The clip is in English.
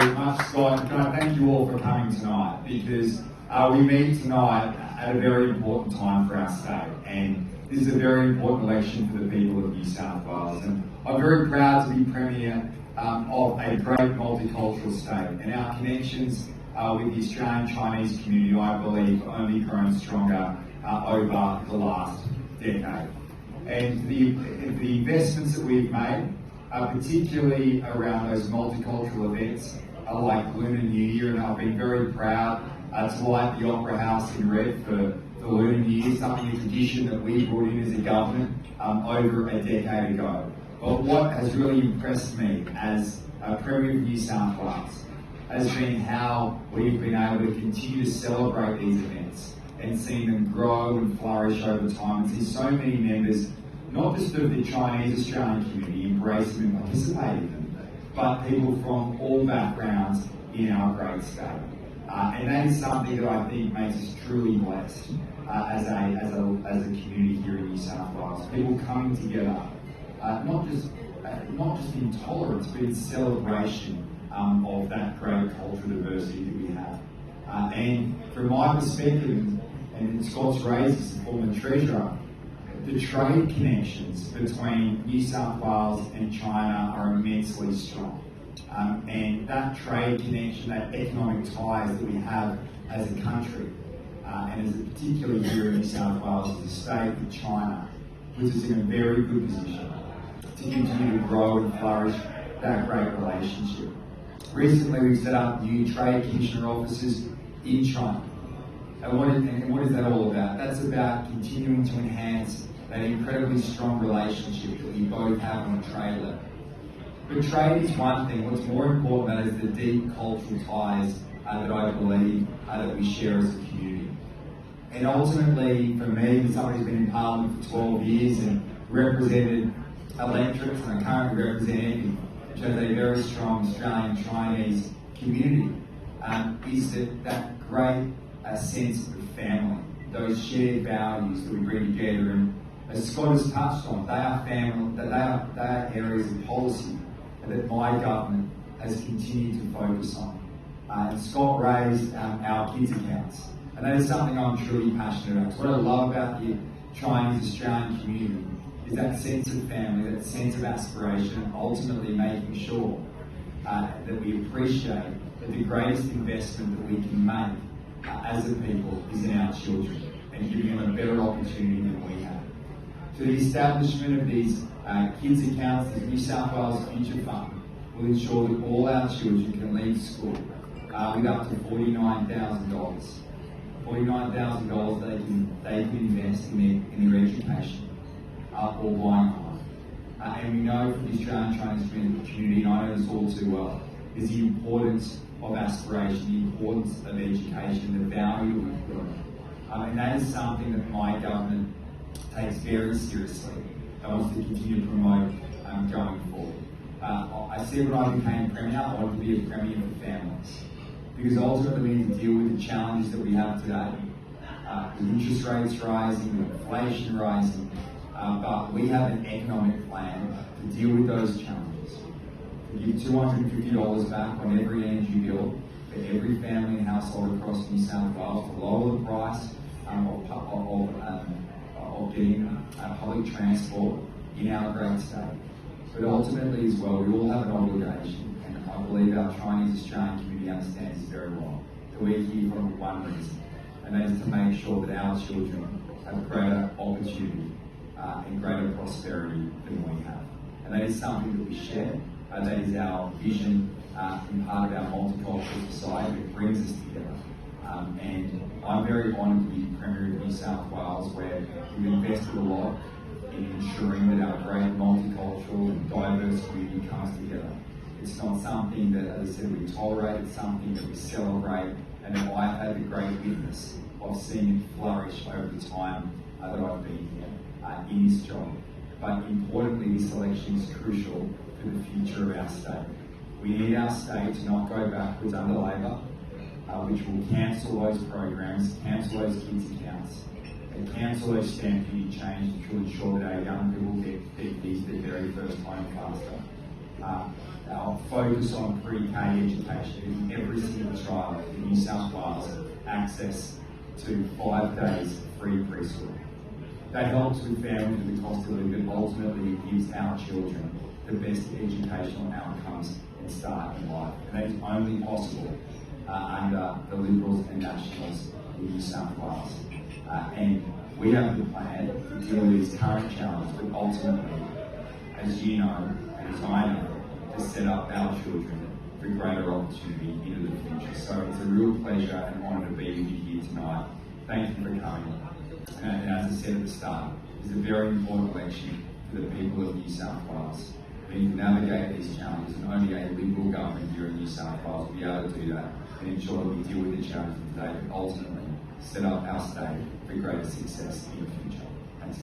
very much, Scott. Can I thank you all for coming tonight, because we meet tonight at a very important time for our state, and this is a very important election for the people of New South Wales. And I'm very proud to be Premier of a great multicultural state, and our connections with the Australian Chinese community, I believe, have only grown stronger over the last decade. And the investments that we've made, particularly around those multicultural events like Lunar New Year, and I've been very proud to light the Opera House in red for Lunar New Year, something, a tradition that we brought in as a government over a decade ago. But what has really impressed me as Premier of New South Wales has been how we've been able to continue to celebrate these events and seeing them grow and flourish over time, and see so many members, not just of the Chinese Australian community, embrace them and participate in them, but people from all backgrounds in our great state. And that is something that I think makes us truly blessed as a community here in New South Wales. People coming together, not just in tolerance, but in celebration of that great cultural diversity that we have. And from my perspective, and Scott's raised as the former Treasurer, the trade connections between New South Wales and China are immensely strong. And that trade connection, that economic ties that we have as a country, and as particularly here in New South Wales as a state with China, puts us in a very good position to continue to grow and flourish that great relationship. Recently, we've set up new trade commissioner offices in China. And what is that all about? That's about continuing to enhance that incredibly strong relationship that we both have on a trade level. But trade is one thing. What's more important than that is the deep cultural ties that I believe that we share as a community. And ultimately, for me, as somebody who's been in Parliament for 12 years and represented electorates, and I currently represent anything, which has a very strong Australian Chinese community, is that great sense of family, those shared values that we bring together. And as Scott has touched on, they are family, they are areas of policy that my government has continued to focus on. And Scott raised our kids accounts, and that is something I'm truly passionate about. So what I love about the Chinese Australian community is that sense of family, that sense of aspiration, and ultimately making sure that we appreciate that the greatest investment that we can make as a people is in our children, and giving them a better opportunity than we have. So the establishment of these kids accounts, the New South Wales Future Fund, will ensure that all our children can leave school with up to $49,000. $49,000 they can invest in their education or buying a home. And we know from the Australian Chinese community, and I know this all too well, is the importance of aspiration, the importance of education, the value we put on it. And that is something that my government takes very seriously and wants to continue to promote going forward. I said when I became Premier, I wanted to be a Premier for families, because ultimately we need to deal with the challenges that we have today, with interest rates rising, with inflation rising, but we have an economic plan to deal with those challenges. To give $250 back on every energy bill for every family and household across New South Wales, to lower the price of getting public transport in our great state. But ultimately as well, we all have an obligation, and I believe our Chinese Australian community understands this very well, that we're here for one reason, and that is to make sure that our children have greater opportunity and greater prosperity than we have. And that is something that we share. That is our vision and part of our multicultural society that brings us together. And I'm very honoured to be Premier of New South Wales, where we've invested a lot in ensuring that our great multicultural and diverse community comes together. It's not something that, as I said, we tolerate, it's something that we celebrate, and that I've had the great witness of seeing it flourish over the time that I've been here in this job. But importantly, this election is crucial for the future of our state. We need our state to not go backwards under Labor, which will cancel those programs, cancel those kids accounts, and cancel those stamp duty changes to ensure that our young people get their very first home faster. our focus on pre-K education, giving every single child in New South Wales access to 5 days of free preschool. That helps with families with the cost of living, but ultimately it gives our children the best educational outcomes and start in life. And that is only possible under the Liberals and Nationals in New South Wales. And we have the plan to deal with these current challenges, but ultimately, as you know, and as I know, to set up our children for greater opportunity into the future. So it's a real pleasure and honour to be with you here tonight. Thank you for coming. And as I said at the start, it's a very important election for the people of New South Wales. We need to navigate these challenges, and only a Liberal government here in New South Wales will be able to do that and ensure that we deal with the challenges today, but ultimately set up our state for greater success in the future.